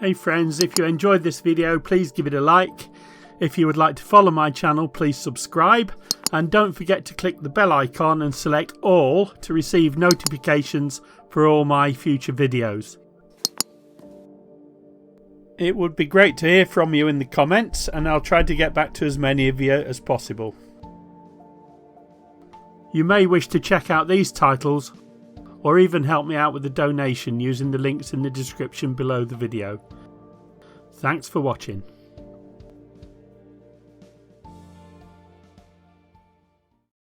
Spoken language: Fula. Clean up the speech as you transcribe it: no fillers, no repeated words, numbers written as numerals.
Hey friends, if you enjoyed this video, please give it a like. If you would like to follow my channel, please subscribe. And don't forget to click the bell icon and select all to receive notifications for all my future videos. It would be great to hear from you in the comments, and I'll try to get back to as many of you as possible. You may wish to check out these titles or even help me out with a donation using the links in the description below the video. Thanks for watching.